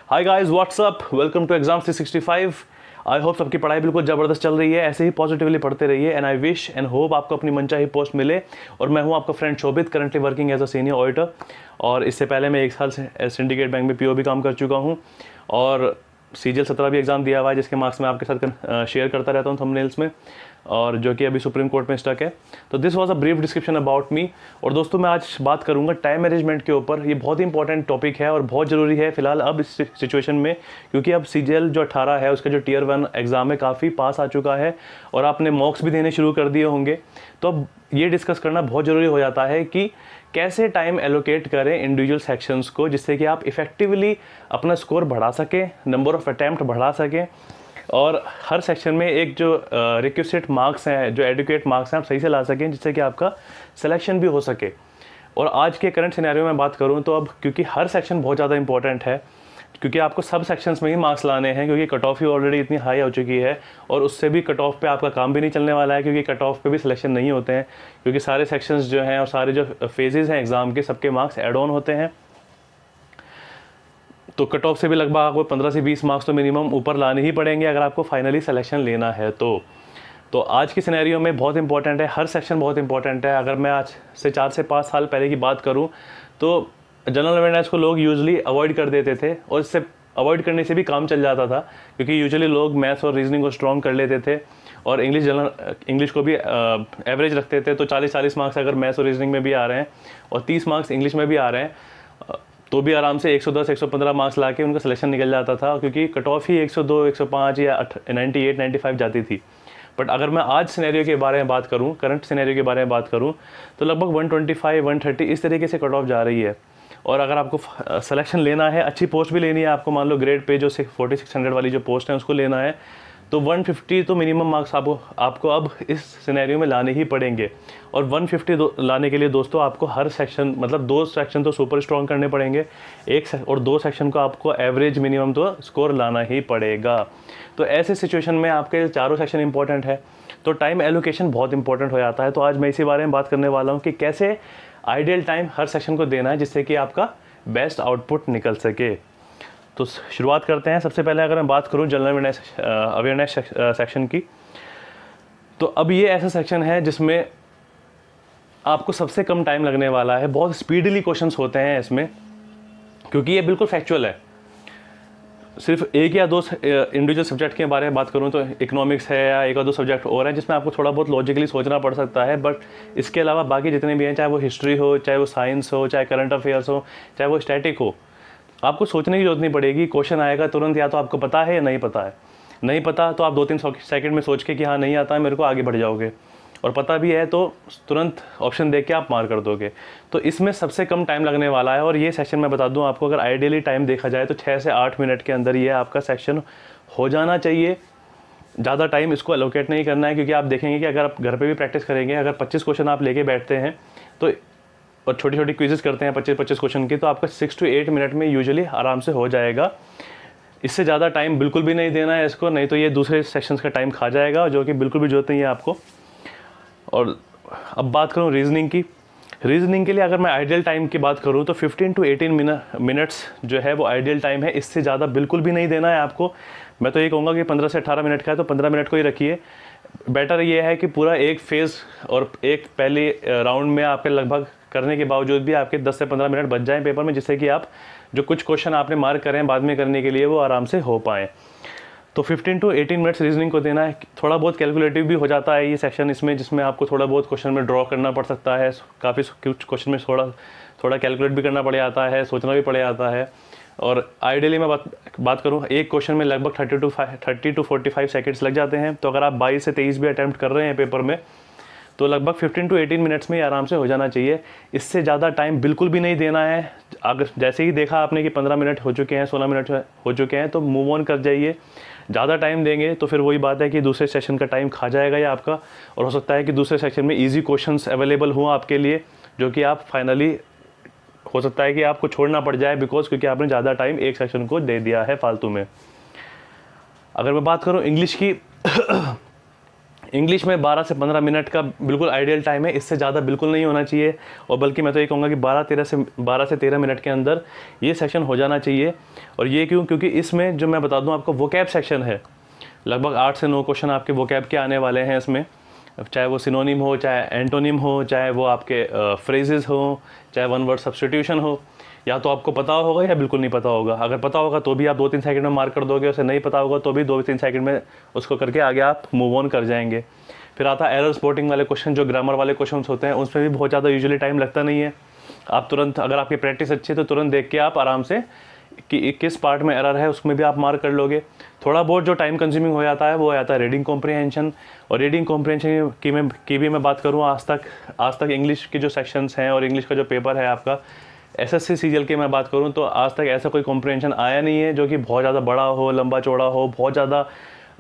Hi guys, what's up, welcome to exam 365। I hope सबकी पढ़ाई बिल्कुल ज़बरदस्त चल रही है। ऐसे ही पॉजिटिवली पढ़ते रहिए and I wish and hope आपको अपनी मनचाही पोस्ट मिले। और मैं हूं आपका friend Shobhit, currently working as a senior auditor. और इससे पहले मैं 1 साल से सिंडिकेट बैंक में पीओ भी काम कर चुका हूं और CGL 17 भी एग्ज़ाम दिया हुआ है, जिसके मार्क्स मैं आपके साथ शेयर करता रहता हूँ थंबनेल्स में, और जो कि अभी सुप्रीम कोर्ट में स्टक है। तो this was a brief description about me. और दोस्तों, मैं आज बात करूंगा टाइम मैनेजमेंट के ऊपर। ये बहुत ही इंपॉर्टेंट टॉपिक है और बहुत ज़रूरी है फिलहाल अब इस सिचुएशन में, क्योंकि अब CGL जो 18 है उसका जो Tier 1 एग्ज़ाम है काफ़ी पास आ चुका है और आपने मॉक्स भी देने शुरू कर दिए होंगे। तो अब ये डिस्कस करना बहुत ज़रूरी हो जाता है कि कैसे टाइम एलोकेट करें इंडिविजुअल सेक्शंस को, जिससे कि आप इफ़ेक्टिवली अपना स्कोर बढ़ा सकें, नंबर ऑफ़ अटैम्प्ट बढ़ा सकें और हर सेक्शन में एक जो रिक्विजिट मार्क्स हैं, जो एडुकेट मार्क्स हैं, आप सही से ला सकें, जिससे कि आपका सिलेक्शन भी हो सके। और आज के करंट सिनेरियो में बात करूं तो अब क्योंकि हर सेक्शन बहुत ज़्यादा इंपॉर्टेंट है, क्योंकि आपको सब सेक्शंस में ही मार्क्स लाने हैं, क्योंकि कट ऑफ ही ऑलरेडी इतनी हाई हो चुकी है और उससे भी कट ऑफ पे आपका काम भी नहीं चलने वाला है, क्योंकि कट ऑफ पे भी सिलेक्शन नहीं होते हैं, क्योंकि सारे सेक्शंस जो हैं और सारे जो फेजेज़ हैं एग्ज़ाम के, सबके मार्क्स एड ऑन होते हैं। तो कट ऑफ से भी लगभग आपको 15 से 20 मार्क्स तो मिनिमम ऊपर लाने ही पड़ेंगे अगर आपको फाइनली सिलेक्शन लेना है। तो आज की सिनेरियो में बहुत इंपॉर्टेंट है, हर सेक्शन बहुत इंपॉर्टेंट है। अगर मैं आज से 4 से 5 साल पहले की बात करूं तो जनरल अवेयरनेस को लोग यूजुअली अवॉइड कर देते थे और इससे अवॉइड करने से भी काम चल जाता था, क्योंकि यूजुअली लोग मैथ्स और रीजनिंग को स्ट्रॉन्ग कर लेते थे और इंग्लिश को भी एवरेज रखते थे। तो 40-40 मार्क्स अगर मैथ्स और रीजनिंग में भी आ रहे हैं और 30 मार्क्स इंग्लिश में भी आ रहे हैं तो भी आराम से 110-115 मार्क्स ला के उनका सिलेक्शन निकल जाता था, क्योंकि कट ऑफ ही 102, 105 या 98, 95 जाती थी। बट अगर मैं आज सिनेरियो के बारे में बात करूं, करंट सिनेरियो के बारे में बात करूं, तो लगभग 125, 130 इस तरीके से कट ऑफ जा रही है। और अगर आपको सिलेक्शन लेना है, अच्छी पोस्ट भी लेनी है, आपको मान लो ग्रेड पे जो 4600 वाली जो पोस्ट है उसको लेना है, तो 150 तो मिनिमम मार्क्स आपको अब इस सिनेरियो में लाने ही पड़ेंगे। और 150 लाने के लिए दोस्तों आपको हर सेक्शन, मतलब 2 सेक्शन तो सुपर स्ट्रॉन्ग करने पड़ेंगे, और 2 सेक्शन को आपको एवरेज मिनिमम तो स्कोर लाना ही पड़ेगा। तो ऐसे सिचुएशन में आपके चारों सेक्शन इंपॉर्टेंट है, तो टाइम एलोकेशन बहुत इंपॉर्टेंट हो जाता है। तो आज मैं इसी बारे में बात करने वाला हूँ कि कैसे आइडियल टाइम हर सेक्शन को देना है, जिससे कि आपका बेस्ट आउटपुट निकल सके। तो शुरुआत करते हैं। सबसे पहले अगर मैं बात करूं जनरल अवेयरनेस सेक्शन की, तो अब ये ऐसा सेक्शन है जिसमें आपको सबसे कम टाइम लगने वाला है। बहुत स्पीडली क्वेश्चंस होते हैं इसमें, क्योंकि ये बिल्कुल फैक्चुअल है। सिर्फ 1 या 2 इंडिविजुअल सब्जेक्ट के बारे में बात करूं तो इकोनॉमिक्स है या 1 और 2 सब्जेक्ट और हैं जिसमें आपको थोड़ा बहुत लॉजिकली सोचना पड़ सकता है, बट इसके अलावा बाकी जितने भी हैं, चाहे वो हिस्ट्री हो, चाहे वो साइंस हो, चाहे करंट अफेयर्स हो, चाहे वो स्टैटिक हो, आपको सोचने की जरूरत नहीं पड़ेगी। क्वेश्चन आएगा तुरंत, या तो आपको पता है या नहीं पता है। नहीं पता तो आप 2-3 सेकंड में सोच के कि हाँ नहीं आता है मेरे को, आगे बढ़ जाओगे, और पता भी है तो तुरंत ऑप्शन देख के आप मार कर दोगे। तो इसमें सबसे कम टाइम लगने वाला है। और ये सेक्शन मैं बता दूं आपको, अगर आइडियली टाइम देखा जाए तो 6 से 8 मिनट के अंदर ये आपका सेक्शन हो जाना चाहिए। ज़्यादा टाइम इसको एलोकेट नहीं करना है, क्योंकि आप देखेंगे कि अगर आप घर पे भी प्रैक्टिस करेंगे, अगर 25 क्वेश्चन आप लेके बैठते हैं तो, और छोटी छोटी क्विजेस करते हैं 25-25 क्वेश्चन की, तो आपका 6 to 8 मिनट में यूजुअली आराम से हो जाएगा। इससे ज़्यादा टाइम बिल्कुल भी नहीं देना है इसको, नहीं तो ये दूसरे सेक्शंस का टाइम खा जाएगा, जो कि बिल्कुल भी जरूरत नहीं है आपको। और अब बात करूँ रीजनिंग की। रीजनिंग के लिए अगर मैं आइडियल टाइम की बात करूँ तो 15 to 18 मिनट्स जो है वो आइडियल टाइम है। इससे ज़्यादा बिल्कुल भी नहीं देना है आपको। मैं तो ये कहूँगा कि 15 से 18 मिनट का है तो 15 मिनट को ही रखिए। बेटर ये है कि पूरा एक फेज़ और एक पहले राउंड में आपके लगभग करने के बावजूद भी आपके 10 से 15 मिनट बच जाएं पेपर में, जिससे कि आप जो कुछ क्वेश्चन आपने मार्क करें बाद में करने के लिए वो आराम से हो पाएँ। तो 15 to 18 मिनट्स रीजनिंग को देना है। थोड़ा बहुत कैलकुलेटिव भी हो जाता है ये सेक्शन इसमें, जिसमें आपको थोड़ा बहुत क्वेश्चन में ड्रॉ करना पड़ सकता है। काफ़ी कुछ क्वेश्चन में थोड़ा कैलकुलेट भी करना पड़ जाता है, सोचना भी पड़ जाता है। और आइडियली मैं बात करूँ, एक क्वेश्चन में लगभग 30 to 45 सेकेंड्स लग जाते हैं। तो अगर आप 22 से 23 भी अटैम्प्ट कर रहे हैं पेपर में, तो लगभग 15 to 18 मिनट्स में आराम से हो जाना चाहिए। इससे ज़्यादा टाइम बिल्कुल भी नहीं देना है। अगर जैसे ही देखा आपने कि 15 मिनट हो चुके हैं, 16 मिनट हो चुके हैं, तो मूव ऑन कर जाइए। ज़्यादा टाइम देंगे तो फिर वही बात है कि दूसरे सेशन का टाइम खा जाएगा या आपका, और हो सकता है कि दूसरे सेक्शन में ईजी क्वेश्चंस अवेलेबल हों आपके लिए, जो कि आप फाइनली हो सकता है कि आपको छोड़ना पड़ जाए, बिकॉज क्योंकि आपने ज़्यादा टाइम एक सेक्शन को दे दिया है फालतू में। अगर मैं बात करूँ इंग्लिश की इंग्लिश में 12 से 15 मिनट का बिल्कुल आइडियल टाइम है, इससे ज़्यादा बिल्कुल नहीं होना चाहिए। और बल्कि मैं तो ये कहूँगा कि 12 से 13 मिनट के अंदर ये सेक्शन हो जाना चाहिए। और ये क्यों? क्योंकि इसमें जो मैं बता दूँ आपको वोकैब सेक्शन है, लगभग 8 से 9 क्वेश्चन आपके वोकैब के आने वाले हैं इसमें, चाहे वो सिनोनिम हो, चाहे एंटोनिम हो, चाहे वो आपके फ्रेजेस हो, चाहे वन वर्ड सब्स्टिट्यूशन हो। या तो आपको पता होगा या बिल्कुल नहीं पता होगा। अगर पता होगा तो भी आप 2-3 सेकंड में मार्क कर दोगे, उसे नहीं पता होगा तो भी 2-3 सेकंड में उसको करके आगे आप मूव ऑन कर जाएंगे। फिर आता है एरर स्पॉटिंग वाले क्वेश्चन, जो ग्रामर वाले क्वेश्चन होते हैं, उसमें भी बहुत ज़्यादा यूजुअली टाइम लगता नहीं है। आप तुरंत, अगर आपकी प्रैक्टिस अच्छी है तो तुरंत देख के आप आराम से कि किस पार्ट में एरर है उसमें भी आप मार्क कर लोगे। थोड़ा बहुत जो टाइम कंज्यूमिंग हो जाता है वो आता है रीडिंग कॉम्प्रिहेंशन। और रीडिंग कॉम्प्रिहेंशन की भी मैं बात करूँ, आज तक इंग्लिश के जो सेक्शंस हैं और इंग्लिश का जो पेपर है आपका एसएससी सीजीएल की मैं बात करूँ, तो आज तक ऐसा कोई कॉम्प्रिहेंशन आया नहीं है जो कि बहुत ज़्यादा बड़ा हो, लंबा चौड़ा हो, बहुत ज़्यादा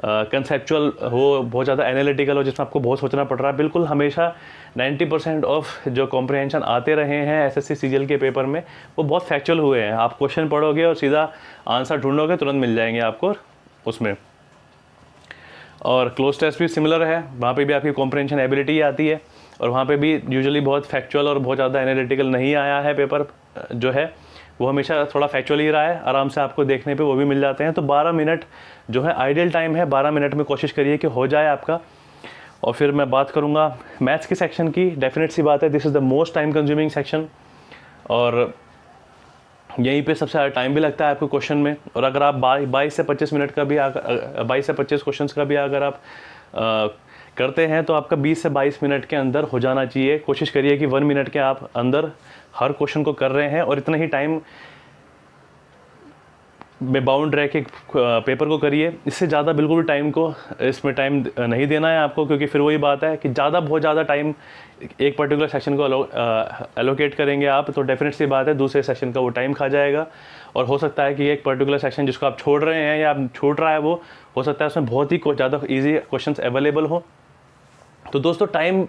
कंसेप्चुअल हो, बहुत ज़्यादा एनालिटिकल हो, जिसमें आपको बहुत सोचना पड़ रहा है। बिल्कुल हमेशा 90% ऑफ जो कॉम्प्रिहेंशन आते रहे हैं एसएससी सीजीएल के पेपर में वो बहुत फैक्चुअल हुए हैं। आप क्वेश्चन पढ़ोगे और सीधा आंसर ढूंढोगे, तुरंत मिल जाएंगे आपको उसमें। और क्लोज टेस्ट भी सिमिलर है, वहाँ पे भी आपकी कॉम्प्रिहेंशन एबिलिटी आती है और वहाँ पे भी यूजुअली बहुत फैक्चुअल और बहुत ज़्यादा एनालिटिकल नहीं आया है पेपर जो है, वो हमेशा थोड़ा फैक्चुअल ही रहा है। आराम से आपको देखने पे वो भी मिल जाते हैं। तो 12 मिनट जो है आइडियल टाइम है, 12 मिनट में कोशिश करिए कि हो जाए आपका। और फिर मैं बात करूँगा मैथ्स के सेक्शन की। डेफिनेट सी बात है, this is the most time consuming section और यहीं पे सबसे ज़्यादा टाइम भी लगता है आपको क्वेश्चन में। और अगर आप 22 से 25 मिनट का भी 22 से 25 क्वेश्चन का भी अगर आप करते हैं तो आपका 20 से 22 मिनट के अंदर हो जाना चाहिए। कोशिश करिए कि 1 मिनट के आप अंदर हर क्वेश्चन को कर रहे हैं और इतना ही टाइम में बाउंड रह के पेपर को करिए। इससे ज़्यादा बिल्कुल टाइम को इसमें टाइम नहीं देना है आपको, क्योंकि फिर वही बात है कि बहुत ज़्यादा टाइम एक पर्टिकुलर सेक्शन को एलोकेट करेंगे आप तो डेफिनेट सी बात है दूसरे सेक्शन का वो टाइम खा जाएगा। और हो सकता है कि एक पर्टिकुलर सेक्शन जिसको आप छोड़ रहे हैं या आप छूट रहा है वो हो सकता है उसमें बहुत ही ज़्यादा ईजी क्वेश्चंस अवेलेबल हो। तो दोस्तों टाइम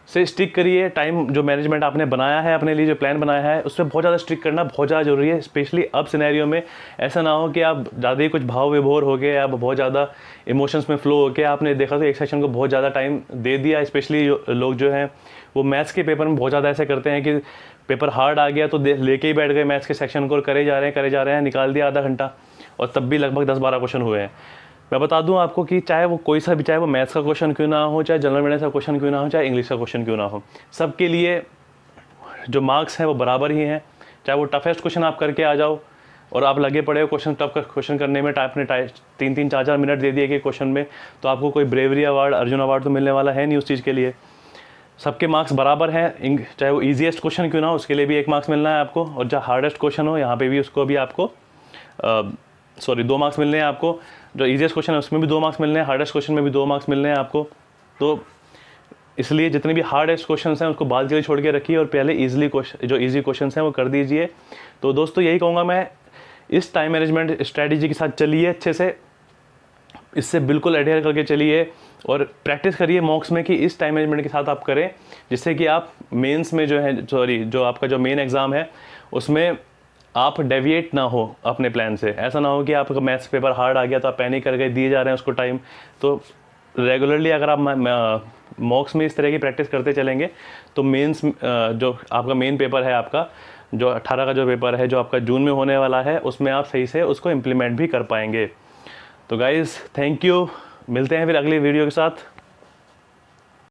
से स्टिक करिए। टाइम जो मैनेजमेंट आपने बनाया है, अपने लिए जो प्लान बनाया है, उसमें बहुत ज़्यादा स्टिक करना बहुत ज़्यादा ज़रूरी है। स्पेशली अब सिनेरियो में ऐसा ना हो कि आप ज़्यादा ही कुछ भाव विभोर हो गए, आप बहुत ज़्यादा इमोशंस में फ्लो हो के आपने देखा तो एक सेक्शन को बहुत ज़्यादा टाइम दे दिया। स्पेशली लोग जो हैं वो मैथ्स के पेपर में बहुत ज़्यादा ऐसे करते हैं कि पेपर हार्ड आ गया तो लेके ही बैठ गए मैथ्स के सेक्शन को और करे जा रहे हैं, निकाल दिया आधा घंटा और तब भी लगभग 10-12 क्वेश्चन हुए हैं। मैं बता दूं आपको कि चाहे वो कोई सा भी, चाहे वो मैथ्स का क्वेश्चन क्यों ना हो, चाहे जनरल अवेयरनेस का क्वेश्चन क्यों ना हो, चाहे इंग्लिश का क्वेश्चन क्यों ना हो, सबके लिए जो मार्क्स हैं वो बराबर ही हैं। चाहे वो टफेस्ट क्वेश्चन आप करके आ जाओ और आप लगे पड़े हो टफ क्वेश्चन करने में, आपने 3-3, 4-4 मिनट दे दिए कि क्वेश्चन में, तो आपको कोई ब्रेवरी अवार्ड, अर्जुन अवार्ड तो मिलने वाला है नहीं उस चीज़ के लिए। सबके मार्क्स बराबर हैं। चाहे वो ईजीएस्ट क्वेश्चन क्यों ना हो उसके लिए भी 1 मार्क्स मिलना है आपको, और चाहे हार्डेस्ट क्वेश्चन हो यहाँ पे भी उसको भी आपको 2 मार्क्स मिलने हैं आपको। जो ईजीएस्ट क्वेश्चन है उसमें भी 2 मार्क्स मिलने हैं, हार्डेस्ट क्वेश्चन में भी 2 मार्क्स मिलने हैं आपको। तो इसलिए जितने भी हार्डेस्ट क्वेश्चन हैं उसको बाद के लिए छोड़ के रखिए और पहले जो ईजी क्वेश्चन हैं वो कर दीजिए। तो दोस्तों यही कहूँगा मैं, इस टाइम मैनेजमेंट स्ट्रैटेजी के साथ चलिए अच्छे से, इससे बिल्कुल एडहेयर करके चलिए और प्रैक्टिस करिए मॉक्स में कि इस टाइम मैनेजमेंट के साथ आप करें, जिससे कि आप मेंस में जो आपका जो मेन एग्ज़ाम है उसमें आप डेविएट ना हो अपने प्लान से। ऐसा ना हो कि आपका मैथ्स पेपर हार्ड आ गया तो आप पैनिक कर गए, दिए जा रहे हैं उसको टाइम। तो रेगुलरली अगर आप मॉक्स में इस तरह की प्रैक्टिस करते चलेंगे तो मेंस जो आपका मेन पेपर है, आपका जो 18 का जो पेपर है जो आपका जून में होने वाला है, उसमें आप सही से उसको इम्प्लीमेंट भी कर पाएंगे। तो गाइज़ थैंक यू, मिलते हैं फिर अगली वीडियो के साथ।